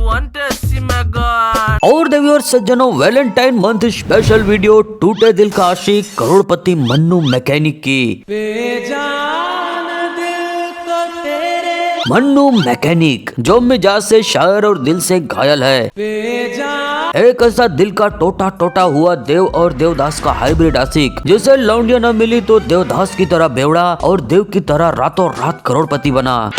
want to see my God? और देवी और सज्जनों, वैलेंटाइन मंथ स्पेशल वीडियो टूटे दिल का आशिक करोड़पति मन्नू मैकेनिक की। मन्नू मैकेनिक जो मिजाज से शायर और दिल से घायल है, एक ऐसा दिल का टोटा टोटा हुआ देव और देवदास का हाइब्रिड आशिक, जिसे लौंडिया न मिली तो देवदास की तरह बेवड़ा और देव की तरह रातों रात करोड़पति बना।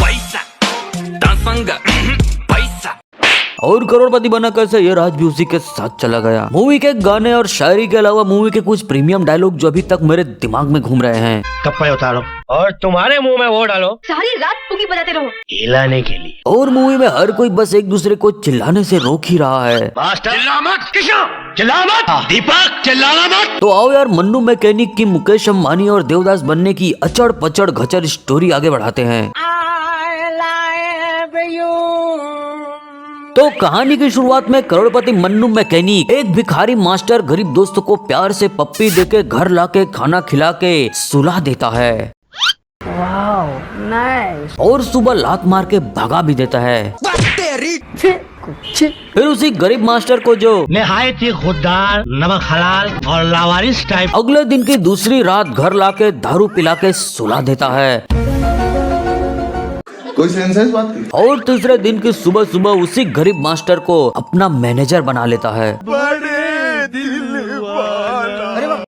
और करोड़पति बना कैसे, ये राज भी उसी के साथ चला गया। मूवी के गाने और शायरी के अलावा मूवी के कुछ प्रीमियम डायलॉग जो अभी तक मेरे दिमाग में घूम रहे हैं। कपड़े उतारो और तुम्हारे मुंह में वो डालो, सारी रात पुकी बजाते रहो हिलाने के लिए। और मूवी में हर कोई बस एक दूसरे को चिल्लाने से रोक ही रहा है। चिल्ला मत किशोर, चिल्ला मत दीपक, चिल्लाना मत। तो आओ यार, मन्नू मैकेनिक की मुकेश अंबानी और देवदास बनने की अचड़ पचड़ घचड़ स्टोरी आगे बढ़ाते हैं। तो कहानी की शुरुआत में करोड़पति मन्नू मैकेनिक एक भिखारी मास्टर गरीब दोस्त को प्यार से पप्पी देके घर लाके खाना खिला के सुला देता है। Wow nice. और सुबह लात मार के भगा भी देता है। फिर उसी गरीब मास्टर को जो निहायत ही खुददार, नमक हलाल और लावारिस टाइप, अगले दिन की दूसरी रात घर लाके दारू पिला के सुला देता है। कोई सेंस है इस बात की? और तीसरे दिन की सुबह सुबह उसी गरीब मास्टर को अपना मैनेजर बना लेता है। बड़े दिल वाला।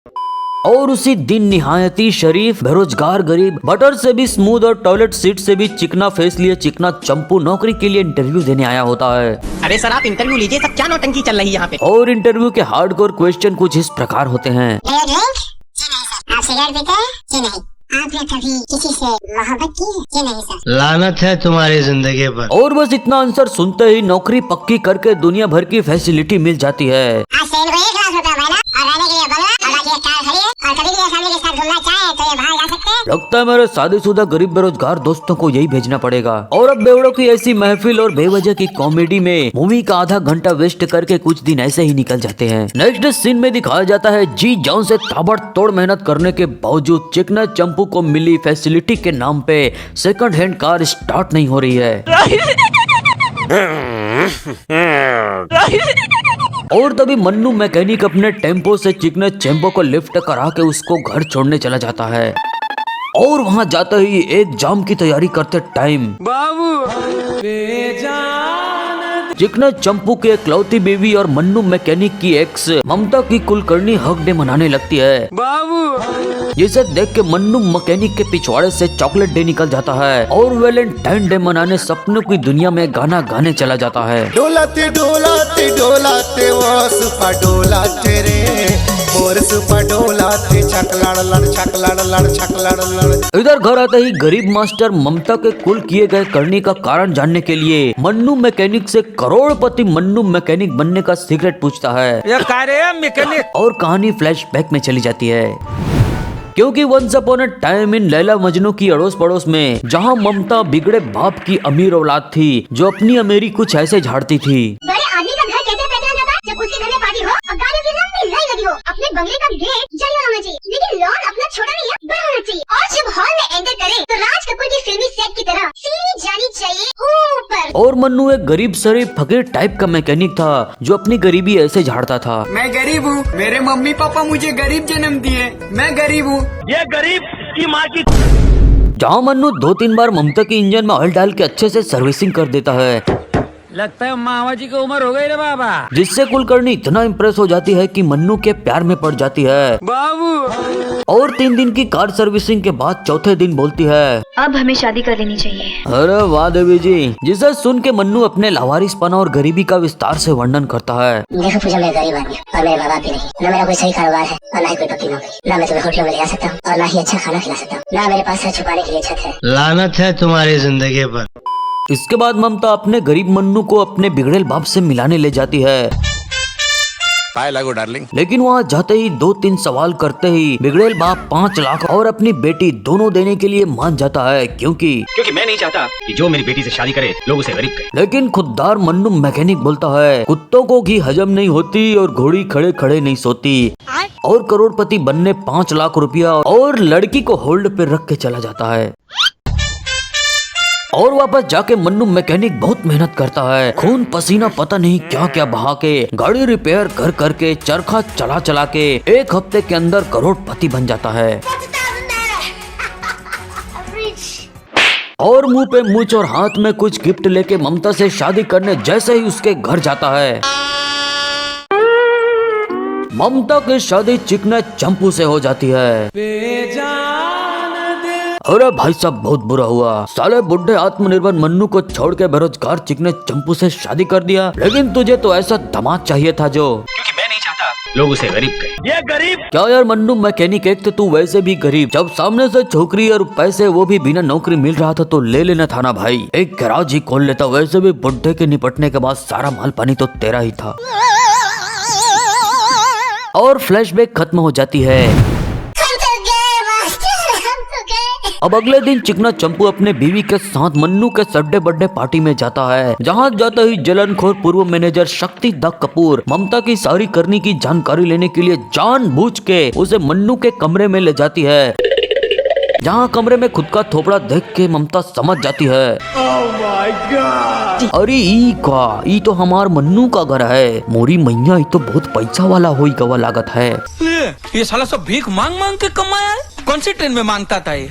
और उसी दिन निहायती शरीफ बेरोजगार गरीब बटर से भी स्मूथ और टॉयलेट सीट से भी चिकना फेस लिए चिकना चंपू नौकरी के लिए इंटरव्यू देने आया होता है। अरे सर आप इंटरव्यू लीजिए, सब क्या नौटंकी चल रही है यहाँ पे। और इंटरव्यू के हार्डकोर क्वेश्चन कुछ इस प्रकार होते हैं। आप सिगरेट पीते हैं कि नहीं? आपने कभी किसी से मोहब्बत की है कि नहीं सर? लानत है तुम्हारी जिंदगी पर। और बस इतना आंसर सुनते ही नौकरी पक्की करके दुनिया भर की फैसिलिटी मिल जाती है। आज सैन को 1 लाख रुपया महीना और रहने के लिए बंगला और बाकी कार खड़ी है और कभी भी फैमिली के साथ घूमना चाहे तो ये बाहर जा सकते हैं। लगता है मेरे शादीशुदा गरीब बेरोजगार दोस्तों को यही भेजना पड़ेगा। और अब बेवड़ों की ऐसी महफिल और बेवजह की कॉमेडी में मूवी का आधा घंटा वेस्ट करके कुछ दिन ऐसे ही निकल जाते हैं। नेक्स्ट सीन में दिखाया जाता है जी जान से ताबड़तोड़ मेहनत करने के बावजूद चिकना चंपू को मिली फैसिलिटी के नाम पे सेकंड हैंड कार स्टार्ट नहीं हो रही है। और तभी मन्नू मैकेनिक अपने टेम्पो से चिकने चैम्पो को लिफ्ट करा के उसको घर छोड़ने चला जाता है। और वहां जाते ही एक जाम की तैयारी करते टाइम चिकने चंपू की इकलौती बेबी और मन्नू मैकेनिक की एक्स ममता की कुलकर्णी हक डे मनाने लगती है। जिसे देख के मन्नू मैकेनिक के पिछवाड़े से चॉकलेट डे निकल जाता है और वैलेंटाइन डे मनाने सपनों की दुनिया में गाना गाने चला जाता है। डोलाते डोलाते डोलाते वो सुपा डोलाते रे, और सुपा डोलाते छकलाड़ लड़ छकलाड़ लड़ छकलाड़ लड़। इधर घर आते ही गरीब मास्टर ममता के कुल किए गए करने का कारण जानने के लिए मन्नू मैकेनिक से करोड़पति मन्नू मैकेनिक बनने का सीक्रेट पूछता है। मैकेनिक। और कहानी फ्लैशबैक में चली जाती है, क्योंकि once upon a time in Laila Majnu की अड़ोस पड़ोस में जहां ममता बिगड़े बाप की अमीर औलाद थी जो अपनी अमीरी कुछ ऐसे झाड़ती थी। बड़े आदमी का घर कैसे पहचाना जाता? जब उसके घर में पार्टी हो और गाड़ियों की लंबी लाइन लगी हो। अपने बंगले का गेट जलिया होना चाहिए, लेकिन लॉन अपना छोटा नहीं है, बड़ा होना चाहिए। और जब हॉल में एंटर करे तो राज कपूर की फिल्मी सेट की तरह सीढ़ी जानी चाहिए ऊपर। और मन्नू एक गरीब शरीफ फकीर टाइप का मैकेनिक था जो अपनी गरीबी ऐसे झाड़ता था। मैं गरीब हूँ, मेरे मम्मी पापा मुझे गरीब जन्म दिए, मैं गरीब हूँ। ये गरीब की माँ की। जहाँ मन्नू 2-3 बार ममता के इंजन में ऑयल डाल के अच्छे से सर्विसिंग कर देता है। लगता है मामा जी की उम्र हो गई रे बाबा। जिससे कुलकर्णी इतना इम्प्रेस हो जाती है कि मन्नू के प्यार में पड़ जाती है। बाबू। और 3 दिन की कार सर्विसिंग के बाद चौथे दिन बोलती है, अब हमें शादी कर लेनी चाहिए। अरे वाह देवी जी। जिसे सुन के मन्नू अपने लावारिसपना और गरीबी का विस्तार से वर्णन करता है। देखो पूजा, मैं गरीब आदमी और मेरे माँ बाप भी नहीं, न मेरा कोई सही कारोबार है और न ही कोई पक्की नौकरी, न मैं तुम्हें होटलों में ले जा सकता हूँ और न ही अच्छा खाना खिला सकता हूँ, न मेरे पास सर छुपाने के लिए छत है। लानत है तुम्हारी जिंदगी पर। इसके बाद ममता अपने गरीब मन्नू को अपने बिगड़ेल बाप से मिलाने ले जाती है। पाए लागो डार्लिंग। लेकिन वहाँ जाते ही 2-3 सवाल करते ही बिगड़ेल बाप 5 लाख और अपनी बेटी दोनों देने के लिए मान जाता है, क्योंकि मैं नहीं चाहता कि जो मेरी बेटी से शादी करे लोग उसे गरीब कहे। लेकिन खुददार मन्नू मैकेनिक बोलता है, कुत्तों को घी हजम नहीं होती और घोड़ी खड़े खड़े नहीं सोती। और करोड़पति बनने 5 लाख रुपया और लड़की को होल्ड पे रख के चला जाता है। और वापस जाके मन्नू मैकेनिक बहुत मेहनत करता है, खून पसीना पता नहीं क्या क्या बहा के गाड़ी रिपेयर कर करके चरखा चला चला के 1 हफ्ते के अंदर करोड़पति बन जाता है। और मुंह पे मूंछ और हाथ में कुछ गिफ्ट लेके ममता से शादी करने जैसे ही उसके घर जाता है, ममता की शादी चिकने चंपू से हो जाती है। अरे भाई साहब बहुत बुरा हुआ, साले बुढ़े आत्मनिर्भर मन्नू को छोड़ के बेरोजगार चिकने चंपू से शादी कर दिया। लेकिन तुझे तो ऐसा दामाद चाहिए था जो, क्योंकि मैं नहीं चाहता लोग उसे गरीब कहें। ये गरीब क्या यार मन्नू मैकेनिक, एक तो तू वैसे भी गरीब, जब सामने से छोकरी और पैसे वो भी बिना नौकरी मिल रहा था तो ले लेना था ना भाई, एक गैराज ही खोल लेता। वैसे भी बुढ़े के निपटने के बाद सारा माल पानी तो तेरा ही था। और फ्लैशबैक खत्म हो जाती है। अब अगले दिन चिकना चंपू अपने बीवी के साथ मन्नू के सड्डे बड्डे पार्टी में जाता है, जहाँ जाते ही जलनखोर पूर्व मैनेजर शक्ति द कपूर ममता की सारी करनी की जानकारी लेने के लिए जानबूझ के उसे मन्नू के कमरे में ले जाती है, जहाँ कमरे में खुद का थोपड़ा देख के ममता समझ जाती है, अरे ई तो हमार मन्नू का घर है, मोरी मैया ई तो बहुत पैसा वाला होई गवा लागत है। ये साला सब भीख मांग मांग के कमाया है, कौन सी ट्रेन में मांगता था ये।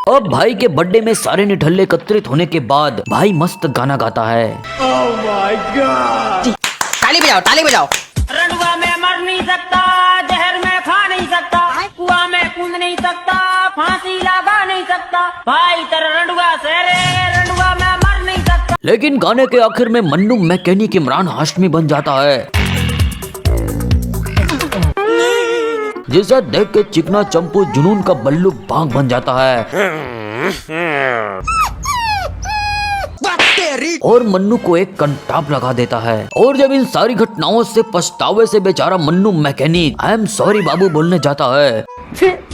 अब भाई के बर्थडे में सारे निठल्ले एकत्रित होने के बाद भाई मस्त गाना गाता है। ताली बजाओ ताली बजाओ। रंडुआ में मर नहीं सकता, जहर में खा नहीं सकता, कुआं में कूद नहीं सकता, फांसी लगा नहीं सकता, भाई तेरा रंडुआ शेरे, रंडुआ में मर नहीं सकता। लेकिन गाने के आखिर में मन्नू मैकेनिक इमरान हाशमी बन जाता है, जिसे देख के चिकना चंपू जुनून का बल्लू बाग बन जाता है और मन्नू को एक कंटाप लगा देता है। और जब इन सारी घटनाओं से पछतावे से बेचारा Mannu mechanic I am sorry बाबू बोलने जाता है,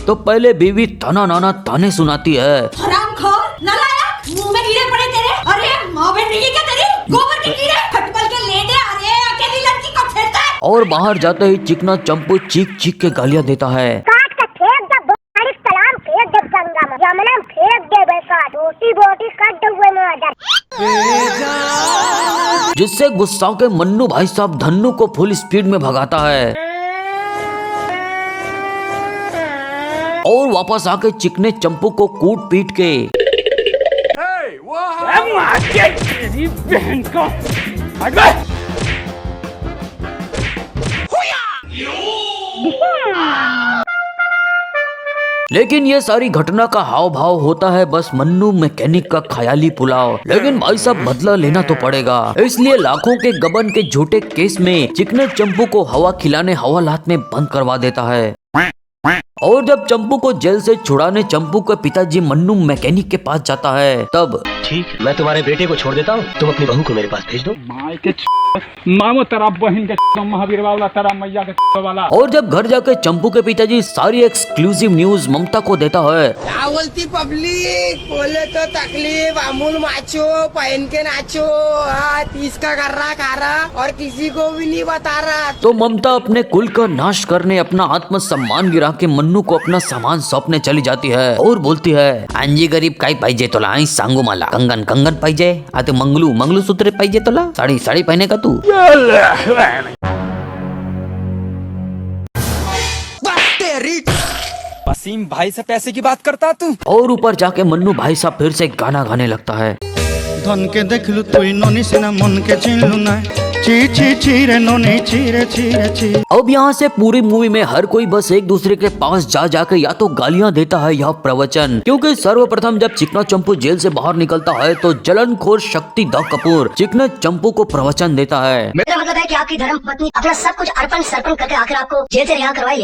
तो पहले बीवी ताना नाना ताने सुनाती है। हरामखोर, नालायक, मुंह में कीड़े पड़े तेरे। अरे माँ बहन नहीं है क्या तेरी? गोबर के कीड़े, फटबल के लेडे। अरे अकेली लड़की को फेंकता है। और बाहर जाते ही चिकना चंपू चीख चीख के गालियां देता है। काट के फेंक दे, बारिश सलाम फेंक दे गंगा में, यमुना में फेंक दे बेसा, रोटी बोटी कट हुए में आ जा। जिससे गुस्सा के मन्नू भाई साहब धन्नू को फुल स्पीड में भगाता है और वापस आके चिकने चंपू को कूट पीट के लेकिन ये सारी घटना का हाव भाव होता है बस मन्नू मैकेनिक का ख्याली पुलाव। लेकिन भाई साहब बदला लेना तो पड़ेगा, इसलिए लाखों के गबन के झूठे केस में चिकने चंपू को हवा खिलाने हवालात में बंद करवा देता है। और जब चंपू को जेल से छुड़ाने चंपू के पिताजी मन्नू मैकेनिक के पास जाता है, तब ठीक, मैं तुम्हारे बेटे को छोड़ देता हूँ, तुम अपनी बहू को मेरे पास भेज दो। मामो तेरा बहन के महावीर वाला, तेरा मैया के वाला। और जब घर जाके चंपू के पिताजी सारी एक्सक्लूसिव न्यूज ममता को देता है। क्या बोलती पब्लिक, बोले तो तकलीफ, अमूल माचो पहन के नाचो, 30 का कर रहा खा रहा और किसी को भी नहीं बता रहा। तो ममता अपने कुल का नाश करने अपना आत्म सम्मान गिरा के मन्नू को अपना सामान सौंपने चली जाती है और बोलती है, अंजी गरीब काय पाहिजे तोला, आई सांगू मला, कंगन कंगन पाहिजे, आते मंगलू मंगलू सूत्र पाहिजे तोला, साड़ी साड़ी पहने का तू। वसीम भाई से पैसे की बात करता तू। और ऊपर जाके मन्नू भाई साहब फिर से गाना गाने लगता है। धन के देखलू तुई नोनी सिना मन के चिनलू ना, ची ची ची रे नोनी ची रे ची रे ची। अब यहाँ से पूरी मूवी में हर कोई बस एक दूसरे के पास जा जाकर या तो गालियां देता है या प्रवचन, क्योंकि सर्वप्रथम जब चिकना चंपू जेल से बाहर निकलता है तो जलनखोर शक्ति द कपूर चिकना चंपू को प्रवचन देता है। मेरा मतलब है कि आपकी धर्म पत्नी अपना सब कुछ अर्पण सर्पण करके आखिर आपको जेल से रिहा करवाई।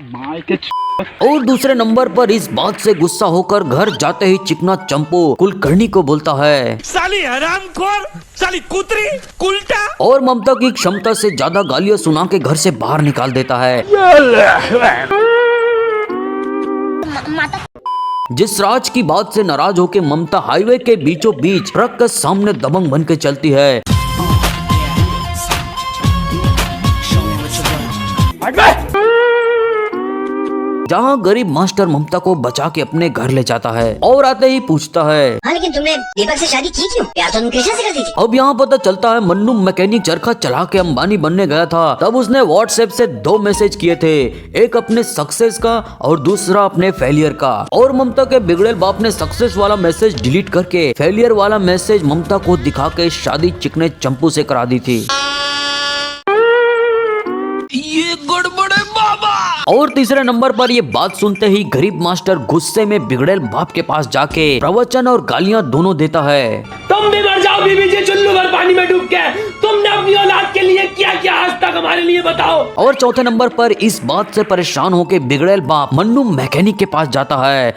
और दूसरे नंबर पर इस बात से गुस्सा होकर घर जाते ही चिकना चंपू कुलकर्णी को बोलता है, साली हरामखोर, साली कुतरी, उल्टा। और ममता की क्षमता से ज्यादा गालियां सुना के घर से बाहर निकाल देता है। जिस राज की बात से नाराज होकर ममता हाईवे के बीचों बीच ट्रक के सामने दबंग बन के चलती है। जहाँ गरीब मास्टर ममता को बचा के अपने घर ले जाता है और आते ही पूछता है, हाँ लेकिन तुमने दीपक से शादी की क्यों? प्यार तो तुम कृष्णा से करती थी। अब यहाँ पता चलता है मन्नू मैकेनिक चरखा चला के अंबानी बनने गया था। तब उसने व्हाट्सएप से 2 मैसेज किए थे, एक अपने सक्सेस का और दूसरा अपने फेलियर का। और ममता के बिगड़ेल बाप ने सक्सेस वाला मैसेज डिलीट करके फेलियर वाला मैसेज ममता को दिखा के शादी चिकने चंपू से करा दी थी। ये गड़बड़ है बाबा। और तीसरे नंबर पर ये बात सुनते ही गरीब मास्टर गुस्से में बिगड़ेल बाप के पास जाके प्रवचन और गालियां दोनों देता है। तुम भी मर जाओ बीबी जी, चुल्लू भर पानी में डूब के। तुमने अपनी औलाद के लिए क्या क्या आज तक हमारे लिए बताओ। और चौथे नंबर पर इस बात से परेशान होके बिगड़ेल बाप मन्नू मैकेनिक के पास जाता है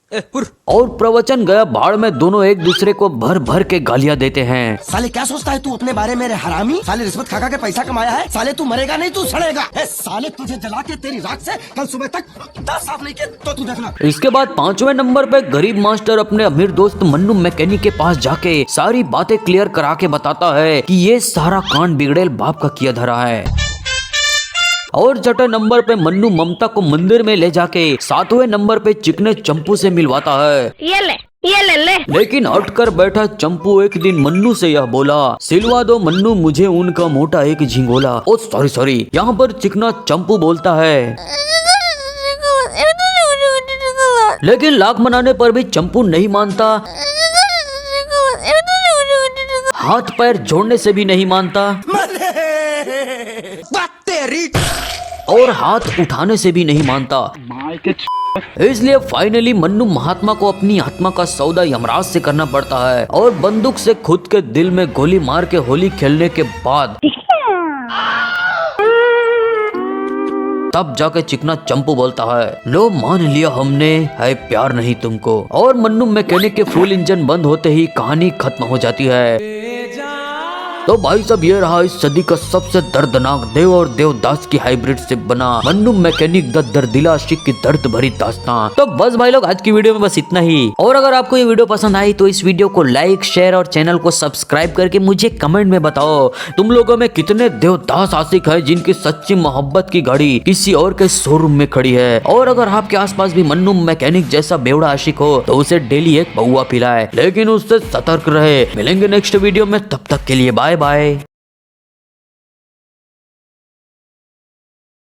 और प्रवचन गया भाड़ में। दोनों एक दूसरे को भर भर के गालियां देते हैं। साले क्या सोचता है तू अपने बारे में रे हरामी? साले रिश्वत खा के पैसा कमाया है। साले तू मरेगा नहीं, तू सड़ेगा। साले तुझे जला के तेरी राख से कल सुबह तक दांत साफ नहीं किए तो तू देखना। इसके बाद 5वें नंबर पे गरीब मास्टर अपने अमीर दोस्त मन्नू मैकेनिक के पास जाके सारी बातें क्लियर करा के बताता है कि ये सारा कांड बिगड़ेल बाप का किया धरा है। और 6ठे नंबर पे मन्नू ममता को मंदिर में ले जाके 7वें नंबर पे चिकने चंपू से मिलवाता है। ये ले लेकिन हटकर बैठा चंपू एक दिन मन्नू से यह बोला, सिलवा दो मन्नू मुझे उनका मोटा एक झिंगोला। ओ सॉरी, यहाँ पर चिकना चंपू बोलता है, लेकिन लाख मनाने पर भी चंपू नहीं मानता, हाथ पैर जोड़ने से भी नहीं मानता और हाथ उठाने से भी नहीं मानता। इसलिए फाइनली मन्नू महात्मा को अपनी आत्मा का सौदा यमराज से करना पड़ता है और बंदूक से खुद के दिल में गोली मार के होली खेलने के बाद तब जाके चिकना चंपू बोलता है, लो मान लिया हमने, है प्यार नहीं तुमको। और मन्नू मैकेनिक के फुल इंजन बंद होते ही कहानी खत्म हो जाती है। तो भाई सब ये रहा इस सदी का सबसे दर्दनाक देव और देवदास की हाइब्रिड से बना मन्नू मैकेनिक द दर्दिला आशिक की दर्द भरी दास्तां। तो बस भाई लोग आज की वीडियो में बस इतना ही। और अगर आपको ये वीडियो पसंद आई तो इस वीडियो को लाइक शेयर और चैनल को सब्सक्राइब करके मुझे कमेंट में बताओ तुम लोगों में कितने देवदास आशिक है जिनकी सच्ची मोहब्बत की गाड़ी किसी और के शोरूम में खड़ी है। और अगर आपके आसपास भी मन्नू मैकेनिक जैसा बेवड़ा आशिक हो तो उसे डेली एक पौवा पिलाए, लेकिन उससे सतर्क रहे। मिलेंगे नेक्स्ट वीडियो में, तब तक के लिए बाय बाय।